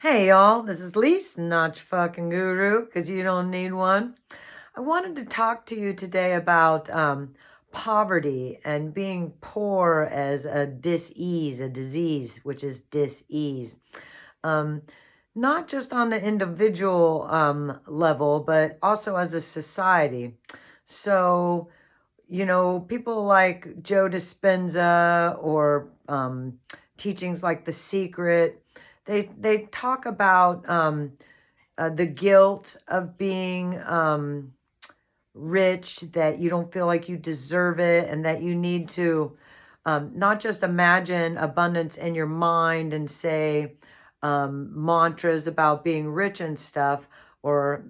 Hey y'all, this is Lise, not your fucking guru, because you don't need one. I wanted to talk to you today about poverty and being poor as a dis-ease, a disease, which is dis-ease. Um, not just on the individual level, but also as a society. So, people like Joe Dispenza or teachings like The Secret, they talk about the guilt of being rich, that you don't feel like you deserve it, and that you need to not just imagine abundance in your mind and say mantras about being rich and stuff, or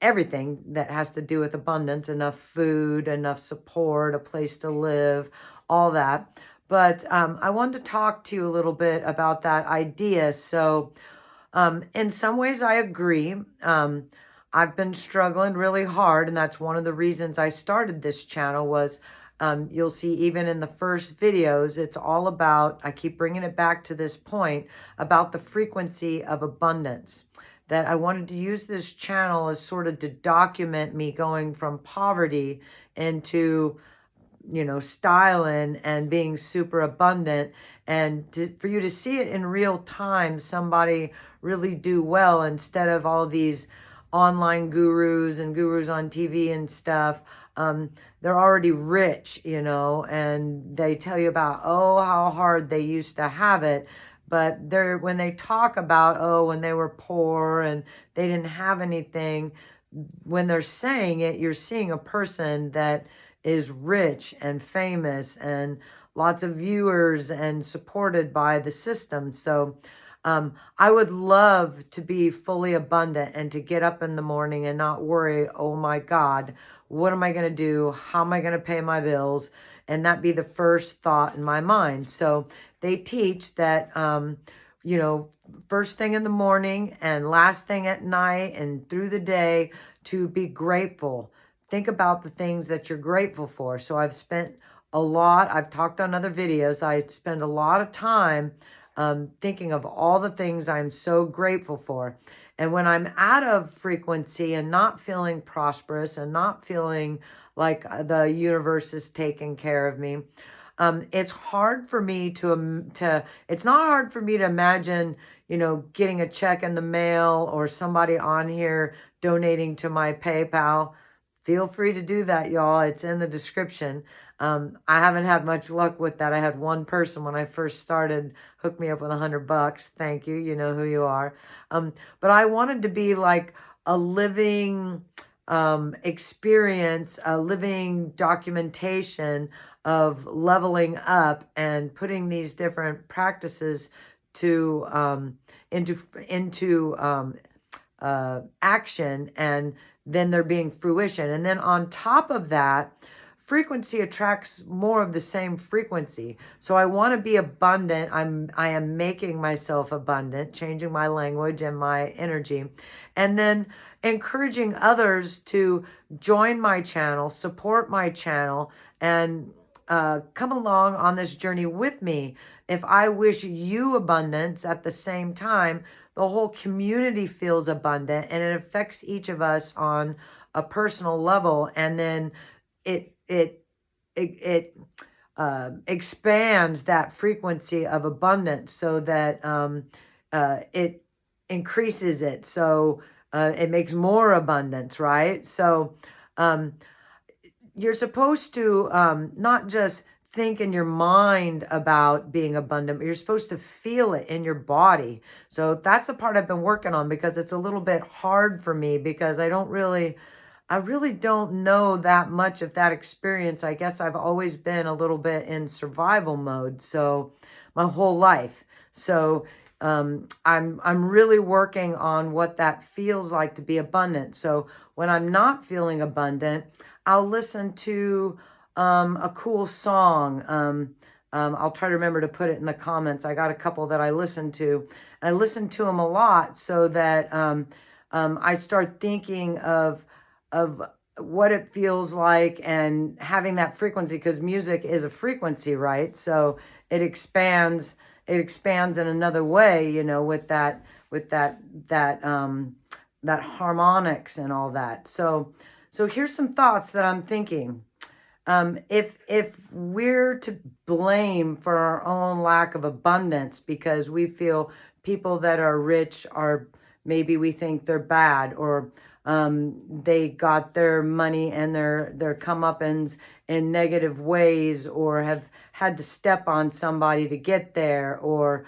everything that has to do with abundance, enough food, enough support, a place to live, all that. But I wanted to talk to you a little bit about that idea. So in some ways, I agree. I've been struggling really hard, and that's one of the reasons I started this channel was you'll see even in the first videos, it's all about, I keep bringing it back to this point, about the frequency of abundance. That I wanted to use this channel as sort of to document me going from poverty into styling and being super abundant, and for you to see it in real time, somebody really do well, instead of all these online gurus and gurus on TV and stuff. They're already rich, and they tell you about, oh, how hard they used to have it. But when they talk about, oh, when they were poor and they didn't have anything, when they're saying it, you're seeing a person that is rich and famous and lots of viewers and supported by the system. So I would love to be fully abundant and to get up in the morning and not worry, oh my God, what am I going to do? How am I going to pay my bills? And that be the first thought in my mind. So they teach that, first thing in the morning and last thing at night and through the day, to be grateful. Think about the things that you're grateful for. So I've talked on other videos, I spend a lot of time thinking of all the things I'm so grateful for. And when I'm out of frequency and not feeling prosperous and not feeling like the universe is taking care of me, it's hard for me it's not hard for me to imagine, getting a check in the mail or somebody on here donating to my PayPal. Feel free to do that, y'all. It's in the description. I haven't had much luck with that. I had one person when I first started hook me up with $100. Thank you. You know who you are. But I wanted to be like a living experience, a living documentation of leveling up and putting these different practices into action, and then there being fruition. And then on top of that, frequency attracts more of the same frequency. So I want to be abundant. I am making myself abundant, changing my language and my energy, and then encouraging others to join my channel, support my channel, and come along on this journey with me. If I wish you abundance at the same time, the whole community feels abundant, and it affects each of us on a personal level. And then it expands that frequency of abundance so that it increases it. So it makes more abundance, right? So you're supposed to not just think in your mind about being abundant, but you're supposed to feel it in your body. So that's the part I've been working on, because it's a little bit hard for me, because I really don't know that much of that experience. I guess I've always been a little bit in survival mode, so my whole life. So I'm really working on what that feels like to be abundant. So when I'm not feeling abundant, I'll listen to a cool song. I'll try to remember to put it in the comments. I got a couple that I listen to. I listen to them a lot so that I start thinking of what it feels like and having that frequency, because music is a frequency, right? So it expands it expands in another way, you know, with that harmonics and all that. So here's some thoughts that I'm thinking. If we're to blame for our own lack of abundance because we feel people that are rich are, maybe we think they're bad, or they got their money and their comeuppance in negative ways, or have had to step on somebody to get there, or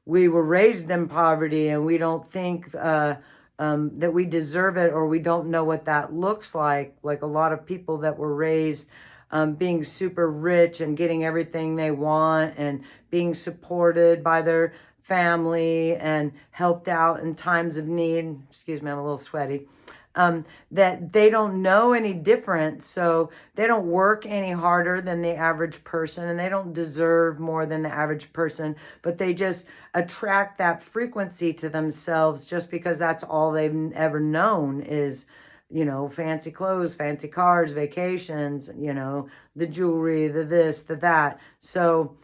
we were raised in poverty and we don't think that we deserve it, or we don't know what that looks like a lot of people that were raised being super rich and getting everything they want and being supported by their family and helped out in times of need. Excuse me, I'm a little sweaty. That they don't know any different, so they don't work any harder than the average person, and they don't deserve more than the average person, but they just attract that frequency to themselves just because that's all they've ever known is, you know, fancy clothes, fancy cars, vacations, you know, the jewelry, the this, the that. So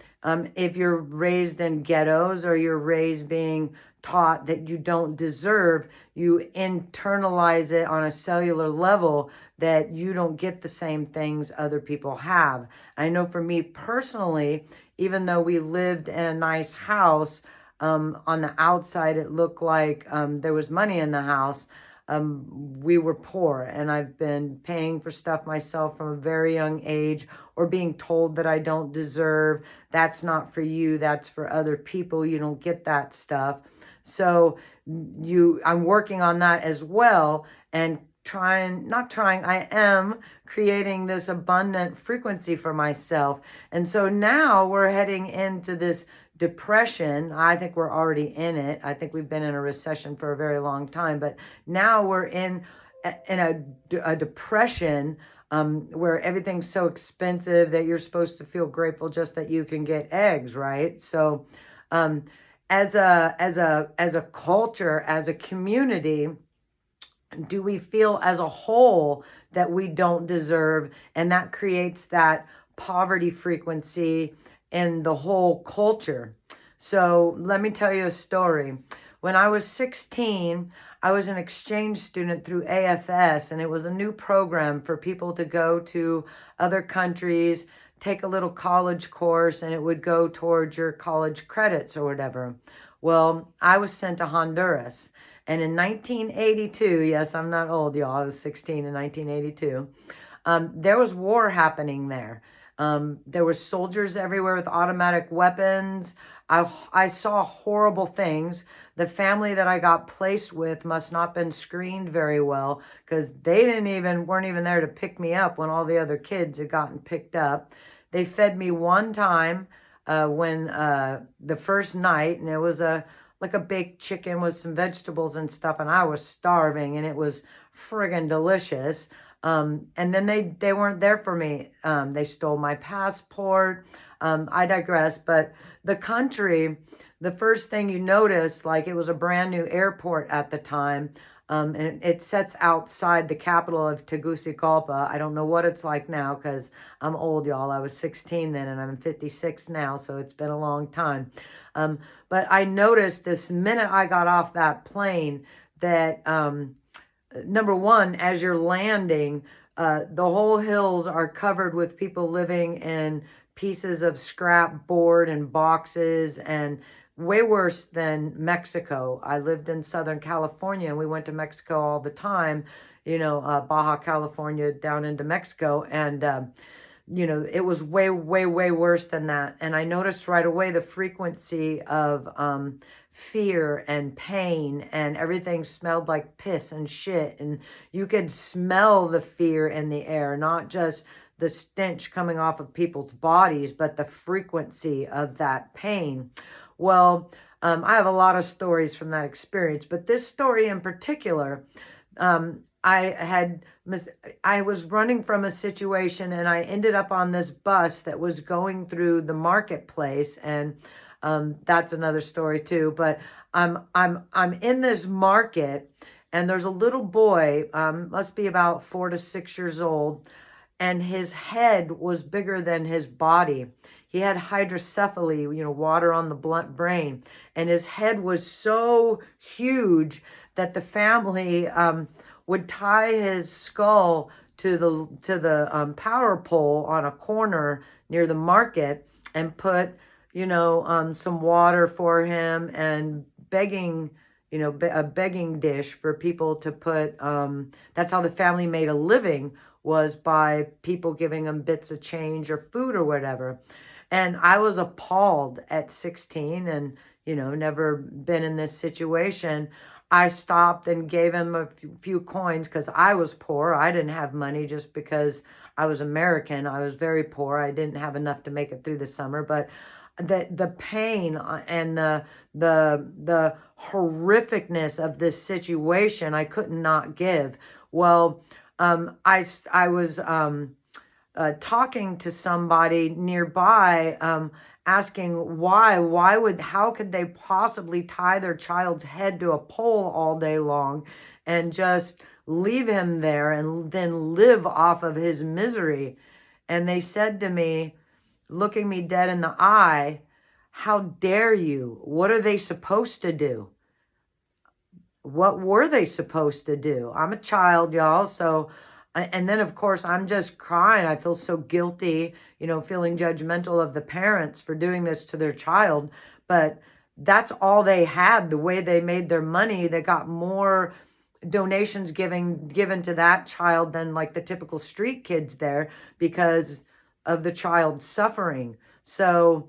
if you're raised in ghettos, or you're raised being taught that you don't deserve, you internalize it on a cellular level that you don't get the same things other people have. I know for me personally, even though we lived in a nice house, on the outside it looked like there was money in the house. We were poor, and I've been paying for stuff myself from a very young age, or being told that I don't deserve. That's not for you, that's for other people. You don't get that stuff. So I'm working on that as well, and I am creating this abundant frequency for myself. And so now we're heading into this depression. I think we're already in it. I think we've been in a recession for a very long time, but now we're in a depression where everything's so expensive that you're supposed to feel grateful just that you can get eggs, right? So as a culture, as a community, do we feel as a whole that we don't deserve, and that creates that poverty frequency in the whole culture? So let me tell you a story. When I was 16, I was an exchange student through AFS, and it was a new program for people to go to other countries, take a little college course, and it would go towards your college credits or whatever. Well, I was sent to Honduras. And in 1982, yes, I'm not old, y'all. I was 16 in 1982. There was war happening there. There were soldiers everywhere with automatic weapons. I saw horrible things. The family that I got placed with must not have been screened very well, because they weren't even there to pick me up when all the other kids had gotten picked up. They fed me one time when the first night, and it was like a baked chicken with some vegetables and stuff, and I was starving, and it was friggin' delicious. And then they weren't there for me. They stole my passport. I digress. But the country, the first thing you notice, like, it was a brand new airport at the time. And it sits outside the capital of Tegucigalpa. I don't know what it's like now, because I'm old, y'all. I was 16 then, and I'm 56 now, so it's been a long time. But I noticed this minute I got off that plane that, number one, as you're landing, the whole hills are covered with people living in pieces of scrap board and boxes, and way worse than Mexico. I lived in Southern California, and we went to Mexico all the time, you know, Baja California down into Mexico. And, you know, it was way, way, way worse than that. And I noticed right away the frequency of fear and pain, and everything smelled like piss and shit. And you could smell the fear in the air, not just the stench coming off of people's bodies, but the frequency of that pain. Well, I have a lot of stories from that experience, but this story in particular, I was running from a situation, and I ended up on this bus that was going through the marketplace, and that's another story too. But I'm in this market, and there's a little boy, must be about 4 to 6 years old, and his head was bigger than his body. he had hydrocephaly, water on the blunt brain. And his head was so huge that the family would tie his skull to the power pole on a corner near the market and put, some water for him and begging, a begging dish for people to put, that's how the family made a living, was by people giving them bits of change or food or whatever. And I was appalled at 16 and, never been in this situation. I stopped and gave him a few coins because I was poor. I didn't have money just because I was American. I was very poor. I didn't have enough to make it through the summer, but the pain and the horrificness of this situation, I could not give. Well, I was talking to somebody nearby, asking how could they possibly tie their child's head to a pole all day long and just leave him there and then live off of his misery? And they said to me, looking me dead in the eye, "How dare you? What are they supposed to do?" What were they supposed to do? I'm a child, y'all. So, and then of course I'm just crying. I feel so guilty, feeling judgmental of the parents for doing this to their child. But that's all they had, the way they made their money. They got more donations given to that child than like the typical street kids there because of the child's suffering. So,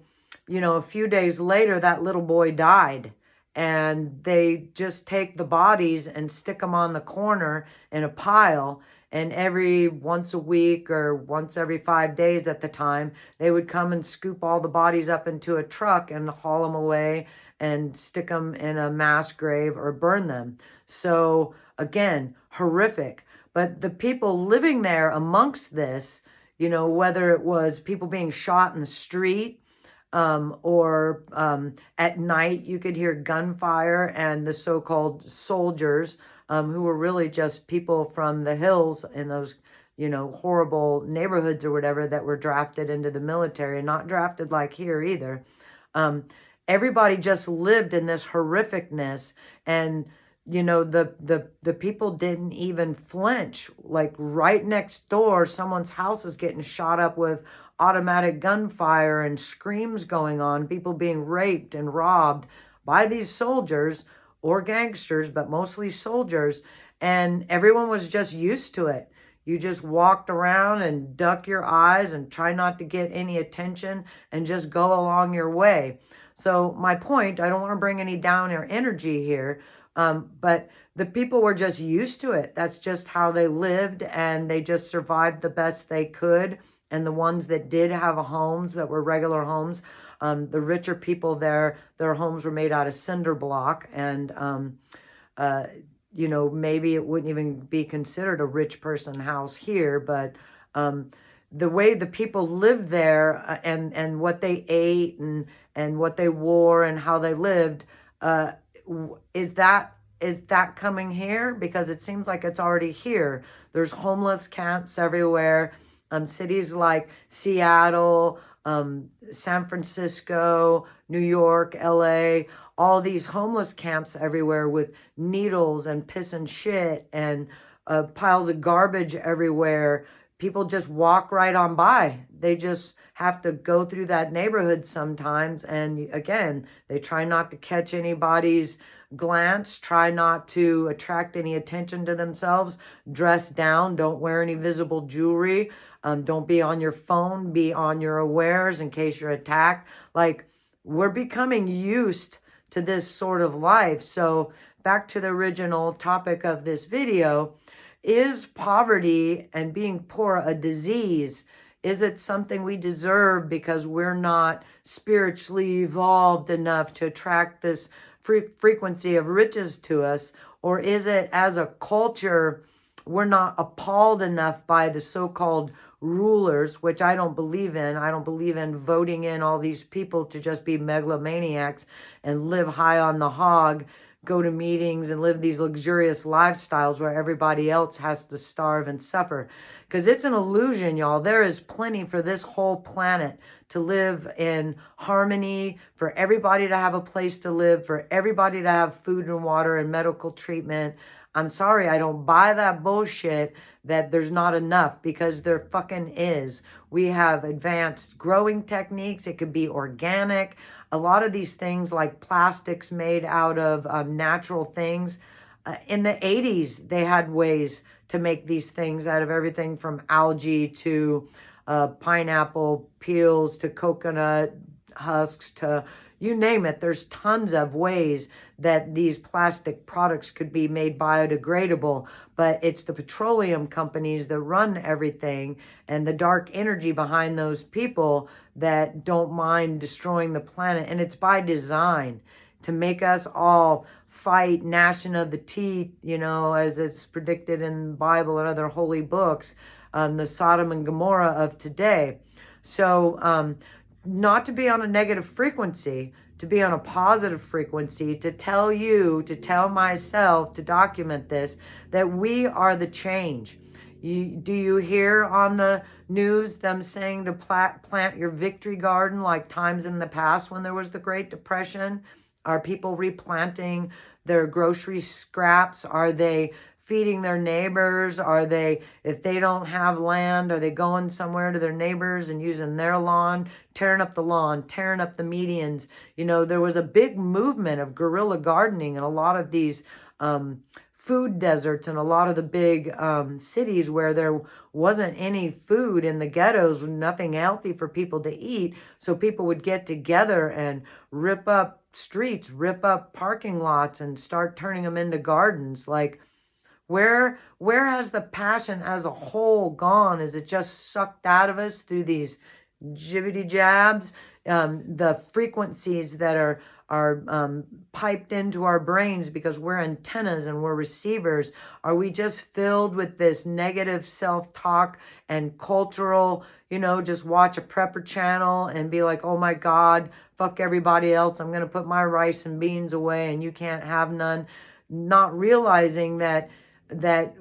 a few days later, that little boy died. And they just take the bodies and stick them on the corner in a pile. And every once a week or once every 5 days at the time, they would come and scoop all the bodies up into a truck and haul them away and stick them in a mass grave or burn them. So again, horrific. But the people living there amongst this, whether it was people being shot in the street, or at night you could hear gunfire, and the so-called soldiers, who were really just people from the hills in those, horrible neighborhoods or whatever, that were drafted into the military, not drafted like here either. Everybody just lived in this horrificness, and the people didn't even flinch. Like right next door, someone's house is getting shot up with automatic gunfire and screams going on, people being raped and robbed by these soldiers or gangsters, but mostly soldiers. And everyone was just used to it. You just walked around and duck your eyes and try not to get any attention and just go along your way. So my point, I don't want to bring any down or energy here, but the people were just used to it. That's just how they lived, and they just survived the best they could. And the ones that did have homes that were regular homes, the richer people there, their homes were made out of cinder block. And, maybe it wouldn't even be considered a rich person house here. But the way the people lived there, and what they ate and what they wore and how they lived, is that coming here? Because it seems like it's already here. There's homeless camps everywhere. Cities like Seattle, San Francisco, New York, LA, all these homeless camps everywhere with needles and piss and shit and piles of garbage everywhere. People just walk right on by. They just have to go through that neighborhood sometimes. And again, they try not to catch anybody's glance, try not to attract any attention to themselves, dress down, don't wear any visible jewelry, don't be on your phone, be on your awares in case you're attacked. Like, we're becoming used to this sort of life. So back to the original topic of this video, is poverty and being poor a disease? Is it something we deserve because we're not spiritually evolved enough to attract this frequency of riches to us? Or is it, as a culture, we're not appalled enough by the so-called rulers, which I don't believe in. I don't believe in voting in all these people to just be megalomaniacs and live high on the hog, go to meetings and live these luxurious lifestyles where everybody else has to starve and suffer. Because it's an illusion, y'all. There is plenty for this whole planet to live in harmony, for everybody to have a place to live, for everybody to have food and water and medical treatment. I'm sorry, I don't buy that bullshit that there's not enough, because there fucking is. We have advanced growing techniques. It could be organic. A lot of these things like plastics made out of natural things. In the 80s, they had ways to make these things out of everything from algae to pineapple peels to coconut husks to you name it. There's tons of ways that these plastic products could be made biodegradable, but it's the petroleum companies that run everything and the dark energy behind those people that don't mind destroying the planet. And it's by design to make us all fight, gnashing of the teeth, you know, as it's predicted in the Bible and other holy books, the Sodom and Gomorrah of today. So, not to be on a negative frequency, to be on a positive frequency, to tell you, to tell myself, to document this, that we are the change. Do you hear on the news them saying to plant your victory garden like times in the past when there was the Great Depression? Are people replanting their grocery scraps? Are they feeding their neighbors? Are they, if they don't have land, are they going somewhere to their neighbors and using their lawn, tearing up the lawn, tearing up the medians? You know, there was a big movement of guerrilla gardening in a lot of these food deserts and a lot of the big cities where there wasn't any food in the ghettos, nothing healthy for people to eat. So people would get together and rip up streets, rip up parking lots and start turning them into gardens. Like, where has the passion as a whole gone? Is it just sucked out of us through these jibbity jabs? The frequencies that are piped into our brains because we're antennas and we're receivers. Are we just filled with this negative self-talk and cultural, you know, just watch a prepper channel and be like, oh my God, fuck everybody else. I'm going to put my rice and beans away and you can't have none. Not realizing that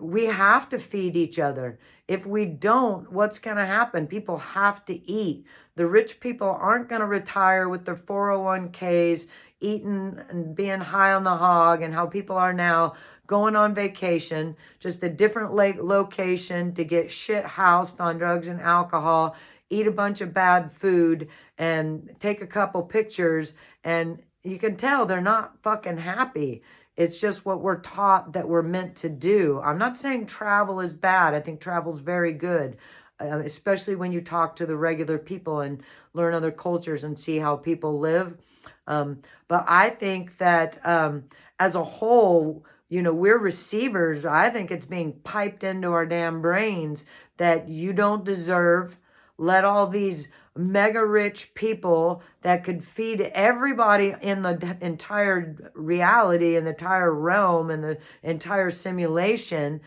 we have to feed each other. If we don't, what's going to happen? People have to eat. The rich people aren't going to retire with their 401ks, eating and being high on the hog, and how people are now going on vacation, just a different location to get shit housed on drugs and alcohol, eat a bunch of bad food, and take a couple pictures, and you can tell they're not fucking happy. It's just what we're taught that we're meant to do. I'm not saying travel is bad. I think travel's very good, especially when you talk to the regular people and learn other cultures and see how people live. But I think that as a whole, you know, we're receivers. I think it's being piped into our damn brains that you don't deserve. Let all these mega rich people that could feed everybody in the entire reality and the entire realm and the entire simulation,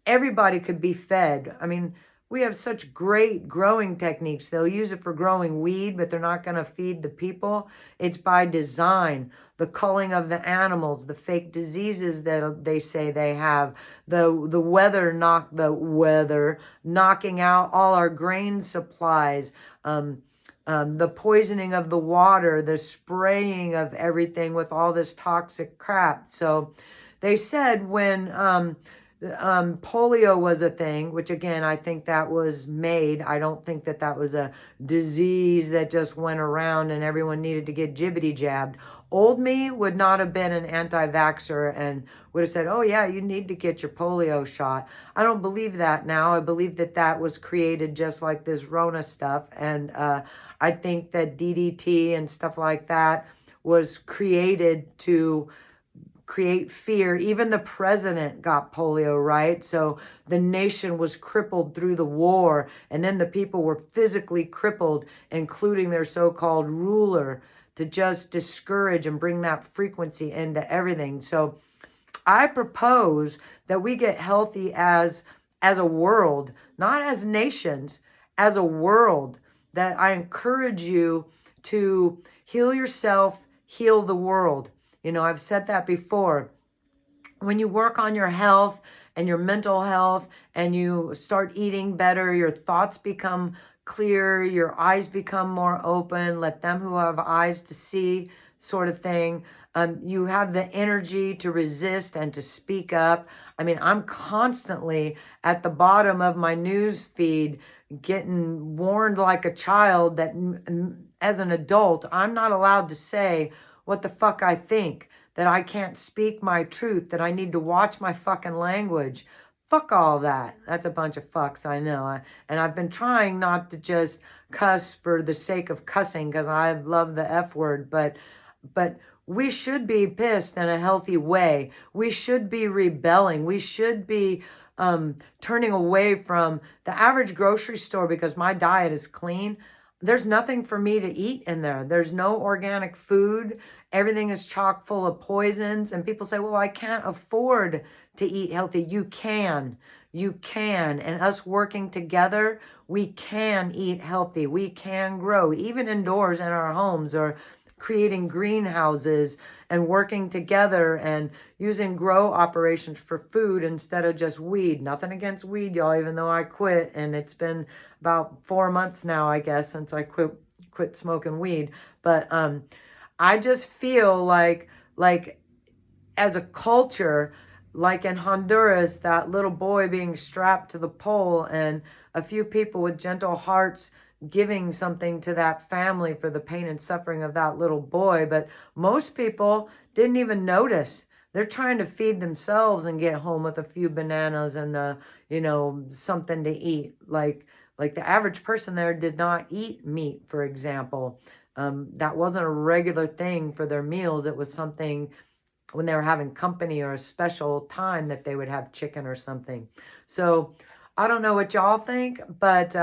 everybody could be fed. I mean, we have such great growing techniques. They'll use it for growing weed, but they're not going to feed the people. It's by design. The culling of the animals, the fake diseases that they say they have, the weather knocking out all our grain supplies, the poisoning of the water, the spraying of everything with all this toxic crap. So they said when polio was a thing, which again, I think that was made. I don't think that that was a disease that just went around and everyone needed to get jibbity jabbed. Old me would not have been an anti-vaxxer and would have said, oh yeah, you need to get your polio shot. I don't believe that now. I believe that that was created just like this Rona stuff. And I think that DDT and stuff like that was created to create fear. Even the president got polio, right? So the nation was crippled through the war, and then the people were physically crippled, including their so-called ruler, to just discourage and bring that frequency into everything. So I propose that we get healthy as a world, not as nations, as a world, that I encourage you to heal yourself, heal the world. You know, I've said that before. When you work on your health and your mental health and you start eating better, your thoughts become clear, your eyes become more open, let them who have eyes to see, sort of thing. You have the energy to resist and to speak up. I mean, I'm constantly at the bottom of my news feed getting warned like a child that as an adult, I'm not allowed to say what the fuck I think, that I can't speak my truth, that I need to watch my fucking language. Fuck all that. That's a bunch of fucks, I know. And I've been trying not to just cuss for the sake of cussing because I love the F word, but we should be pissed in a healthy way. We should be rebelling. We should be turning away from the average grocery store because my diet is clean. There's nothing for me to eat in there. There's no organic food. Everything is chock full of poisons. And people say, well, I can't afford to eat healthy. You can. You can. And us working together, we can eat healthy. We can grow, even indoors in our homes, or creating greenhouses and working together and using grow operations for food instead of just weed. Nothing against weed, y'all, even though I quit. And it's been about 4 months now, I guess, since I quit smoking weed. But I just feel like as a culture, like in Honduras, that little boy being strapped to the pole and a few people with gentle hearts giving something to that family for the pain and suffering of that little boy. But most people didn't even notice. They're trying to feed themselves and get home with a few bananas and, you know, something to eat. Like the average person there did not eat meat, for example. That wasn't a regular thing for their meals. It was something when they were having company or a special time that they would have chicken or something. So I don't know what y'all think, but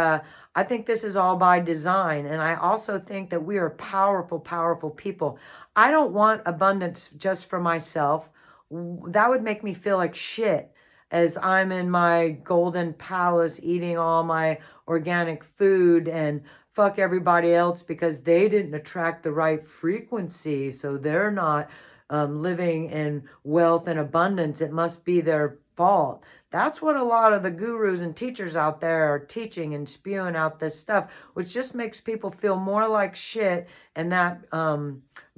I think this is all by design. And I also think that we are powerful, powerful people. I don't want abundance just for myself. That would make me feel like shit as I'm in my golden palace eating all my organic food and fuck everybody else because they didn't attract the right frequency. So they're not living in wealth and abundance. It must be their fault. That's what a lot of the gurus and teachers out there are teaching and spewing out this stuff, which just makes people feel more like shit and that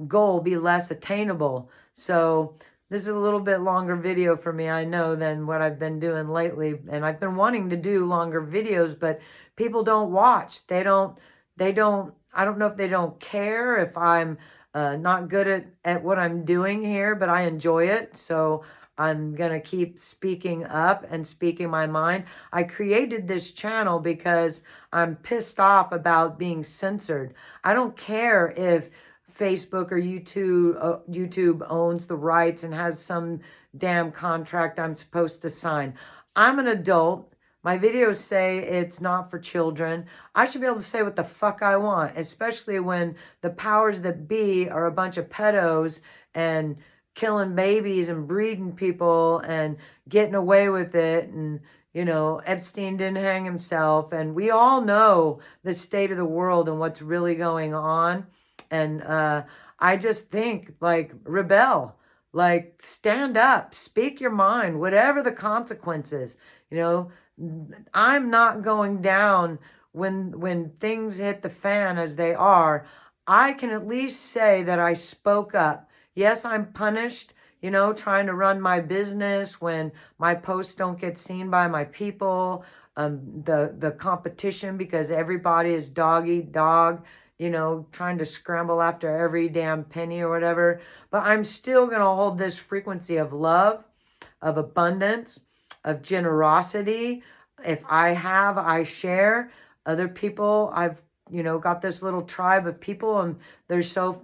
goal be less attainable. So this is a little bit longer video for me, I know, than what I've been doing lately. And I've been wanting to do longer videos, but people don't watch. They don't, I don't know if they don't care, if I'm not good at what I'm doing here, but I enjoy it. So I'm going to keep speaking up and speaking my mind. I created this channel because I'm pissed off about being censored. I don't care if Facebook or YouTube owns the rights and has some damn contract I'm supposed to sign. I'm an adult. My videos say it's not for children. I should be able to say what the fuck I want, especially when the powers that be are a bunch of pedos and killing babies and breeding people and getting away with it. And, you know, Epstein didn't hang himself. And we all know the state of the world and what's really going on. And I just think, like, rebel, like, stand up, speak your mind, whatever the consequences. You know, I'm not going down when things hit the fan as they are. I can at least say that I spoke up. Yes, I'm punished, you know, trying to run my business when my posts don't get seen by my people, the competition because everybody is dog eat dog, you know, trying to scramble after every damn penny or whatever. But I'm still going to hold this frequency of love, of abundance, of generosity. If I have, I share. Other people, I've, you know, got this little tribe of people and they're so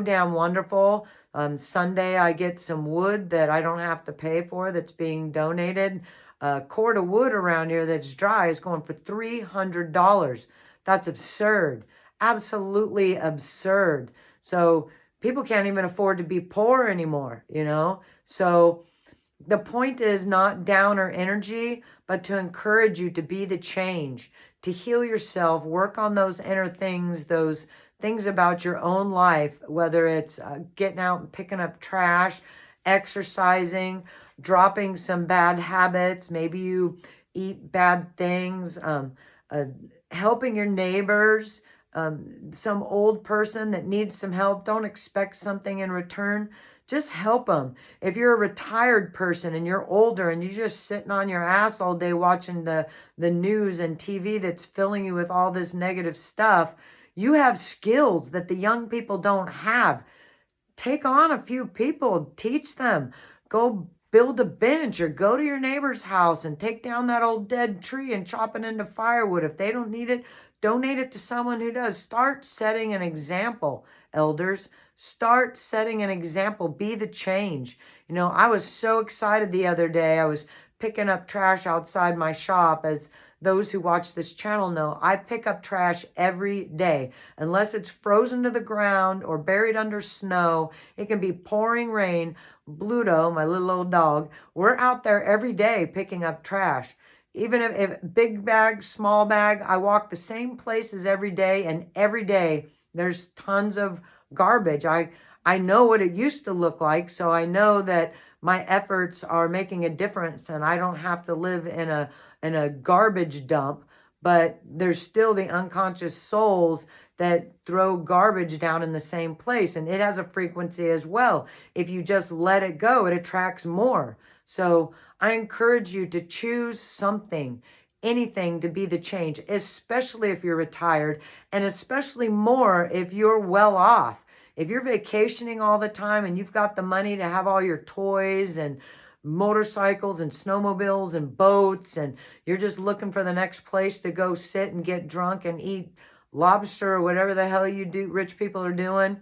damn wonderful. Sunday, I get some wood that I don't have to pay for that's being donated. A cord of wood around here that's dry is going for $300. That's absurd. Absolutely absurd. So people can't even afford to be poor anymore, you know? So the point is not downer energy, but to encourage you to be the change, to heal yourself, work on those inner things, those things about your own life, whether it's getting out and picking up trash, exercising, dropping some bad habits. Maybe you eat bad things, uh, helping your neighbors, some old person that needs some help. Don't expect something in return. Just help them. If you're a retired person and you're older and you're just sitting on your ass all day watching the news and TV that's filling you with all this negative stuff, you have skills that the young people don't have. Take on a few people, teach them, go build a bench or go to your neighbor's house and take down that old dead tree and chop it into firewood. If they don't need it, donate it to someone who does. Start setting an example, elders. Start setting an example. Be the change. You know, I was so excited the other day. I was picking up trash outside my shop. As those who watch this channel know, I pick up trash every day. Unless it's frozen to the ground or buried under snow, it can be pouring rain. Bluto, my little old dog, we're out there every day picking up trash. Even if big bag, small bag, I walk the same places every day, and every day there's tons of garbage. I know what it used to look like, so I know that my efforts are making a difference and I don't have to live in a garbage dump, but there's still the unconscious souls that throw garbage down in the same place, and it has a frequency as well. If you just let it go, it attracts more. So I encourage you to choose something, anything to be the change, especially if you're retired, and especially more if you're well off. If you're vacationing all the time and you've got the money to have all your toys and motorcycles and snowmobiles and boats, and you're just looking for the next place to go sit and get drunk and eat lobster or whatever the hell you do, rich people are doing.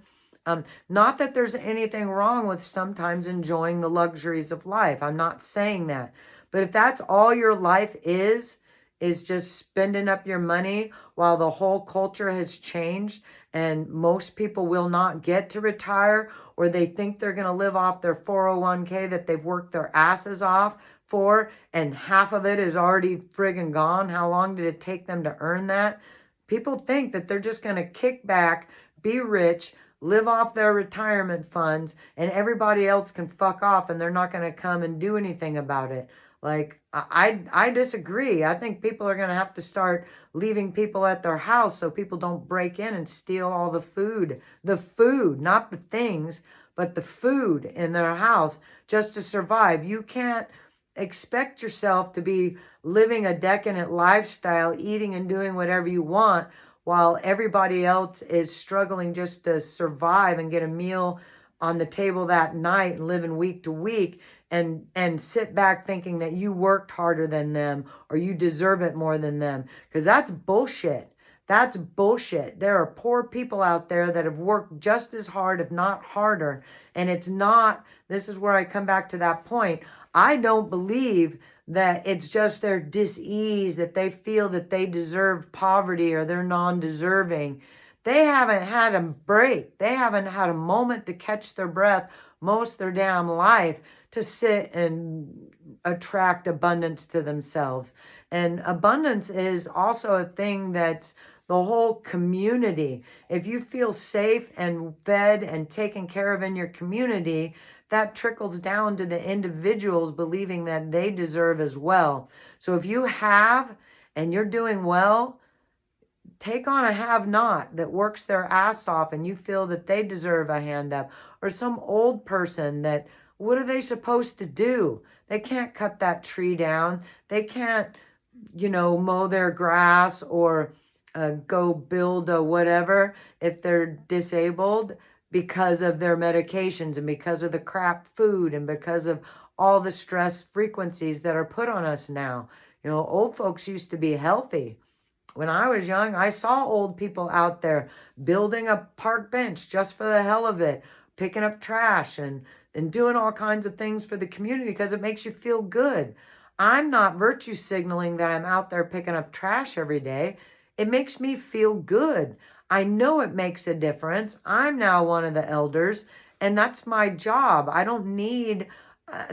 Not that there's anything wrong with sometimes enjoying the luxuries of life. I'm not saying that. But if that's all your life is just spending up your money while the whole culture has changed and most people will not get to retire, or they think they're going to live off their 401k that they've worked their asses off for, and half of it is already friggin' gone. How long did it take them to earn that? People think that they're just going to kick back, be rich, live off their retirement funds, and everybody else can fuck off and they're not going to come and do anything about it. Like, I disagree. I think people are going to have to start leaving people at their house so people don't break in and steal all the food, not the things, but the food in their house just to survive. You can't expect yourself to be living a decadent lifestyle, eating and doing whatever you want, while everybody else is struggling just to survive and get a meal on the table that night and living week to week, and sit back thinking that you worked harder than them or you deserve it more than them, because that's bullshit. That's bullshit. There are poor people out there that have worked just as hard, if not harder, and it's not, this is where I come back to that point. I don't believe that it's just their dis-ease, that they feel that they deserve poverty or they're non-deserving. They haven't had a break. They haven't had a moment to catch their breath most of their damn life to sit and attract abundance to themselves. And abundance is also a thing that's the whole community. If you feel safe and fed and taken care of in your community, that trickles down to the individuals believing that they deserve as well. So if you have and you're doing well, take on a have-not that works their ass off and you feel that they deserve a hand up. Or some old person that, what are they supposed to do? They can't cut that tree down. They can't, mow their grass or go build a whatever if they're disabled, because of their medications and because of the crap food and because of all the stress frequencies that are put on us now. Old folks used to be healthy. When I was young, I saw old people out there building a park bench just for the hell of it, picking up trash and doing all kinds of things for the community because it makes you feel good. I'm not virtue signaling that I'm out there picking up trash every day. It makes me feel good. I know it makes a difference. I'm now one of the elders, and that's my job. I don't need,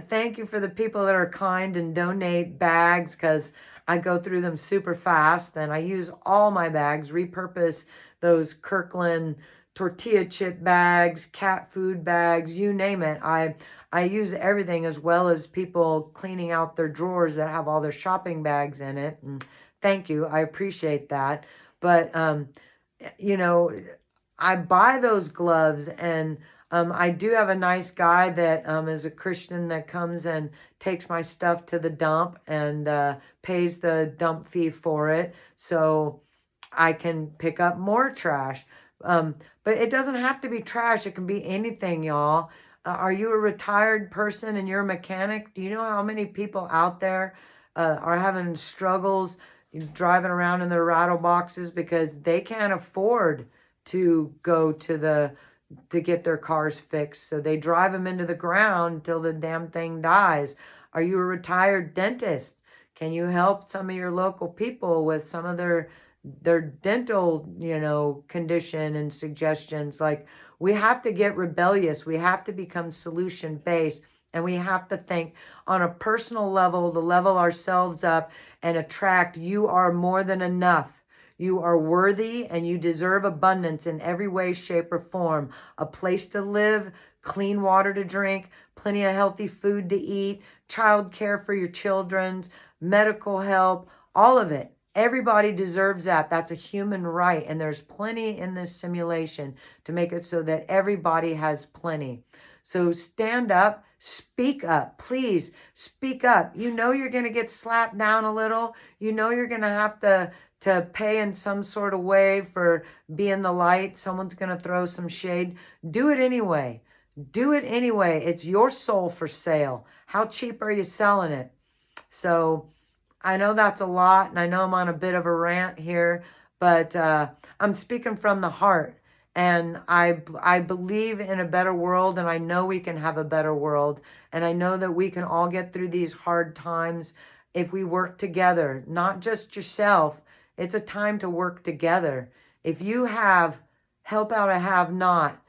thank you for the people that are kind and donate bags, because I go through them super fast and I use all my bags, repurpose those Kirkland tortilla chip bags, cat food bags, you name it. I use everything, as well as people cleaning out their drawers that have all their shopping bags in it. And thank you. I appreciate that. But, you know, I buy those gloves, and I do have a nice guy that is a Christian that comes and takes my stuff to the dump and pays the dump fee for it, so I can pick up more trash. But it doesn't have to be trash. It can be anything, y'all. Are you a retired person and you're a mechanic? Do you know how many people out there are having struggles driving around in their rattle boxes because they can't afford to go to get their cars fixed? So they drive them into the ground until the damn thing dies. Are you a retired dentist? Can you help some of your local people with some of their dental, you know, condition and suggestions? Like, we have to get rebellious. We have to become solution based, and we have to think on a personal level to level ourselves up and attract. You are more than enough. You are worthy, and you deserve abundance in every way, shape, or form. A place to live, clean water to drink, plenty of healthy food to eat, child care for your children, medical help, all of it. Everybody deserves that. That's a human right. And there's plenty in this simulation to make it so that everybody has plenty. So stand up, speak up, please speak up. You know you're going to get slapped down a little. You know you're going to have to pay in some sort of way for being the light. Someone's going to throw some shade. Do it anyway. Do it anyway. It's your soul for sale. How cheap are you selling it? So I know that's a lot, and I know I'm on a bit of a rant here, but I'm speaking from the heart. And I believe in a better world, and I know we can have a better world. And I know that we can all get through these hard times if we work together, not just yourself. It's a time to work together. If you have, help out a have-not.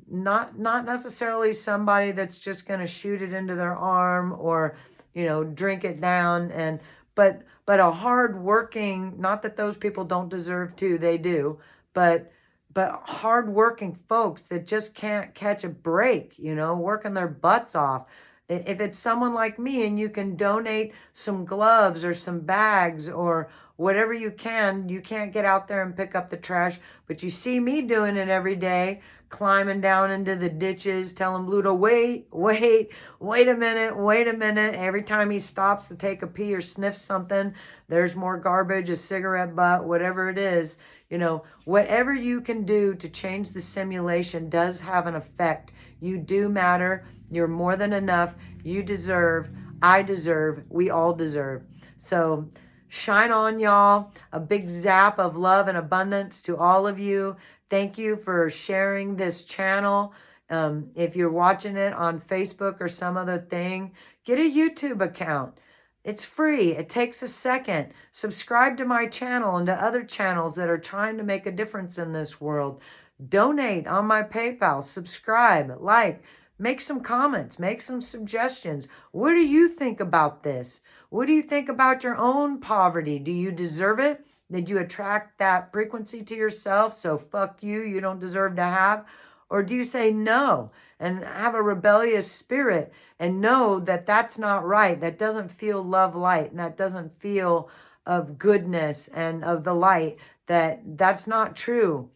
Not necessarily somebody that's just going to shoot it into their arm or, you know, drink it down. But a hard-working, not that those people don't deserve to, they do, but hard-working folks that just can't catch a break, you know, working their butts off. If it's someone like me and you can donate some gloves or some bags or whatever you can't get out there and pick up the trash, but you see me doing it every day, climbing down into the ditches, telling Blue to wait a minute. Every time he stops to take a pee or sniff something, there's more garbage, a cigarette butt, whatever it is. You know, whatever you can do to change the simulation does have an effect. You do matter. You're more than enough. You deserve. I deserve. We all deserve. So shine on, y'all. A big zap of love and abundance to all of you. Thank you for sharing this channel. If you're watching it on Facebook or some other thing, get a YouTube account. It's free. It takes a second. Subscribe to my channel and to other channels that are trying to make a difference in this world. Donate on my PayPal. Subscribe, like, make some comments, make some suggestions. What do you think about this? What do you think about your own poverty? Do you deserve it? Did you attract that frequency to yourself? So fuck you, you don't deserve to have? Or do you say no and have a rebellious spirit and know that that's not right? That doesn't feel love light, and that doesn't feel of goodness and of the light. That's not true.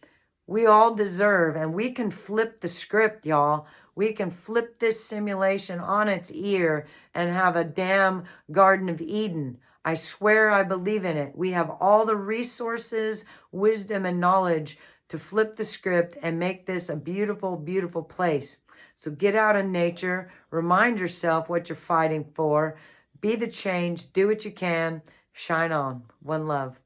We all deserve, and we can flip the script, y'all. We can flip this simulation on its ear and have a damn Garden of Eden. I swear I believe in it. We have all the resources, wisdom, and knowledge to flip the script and make this a beautiful, beautiful place. So get out in nature. Remind yourself what you're fighting for. Be the change. Do what you can. Shine on. One love.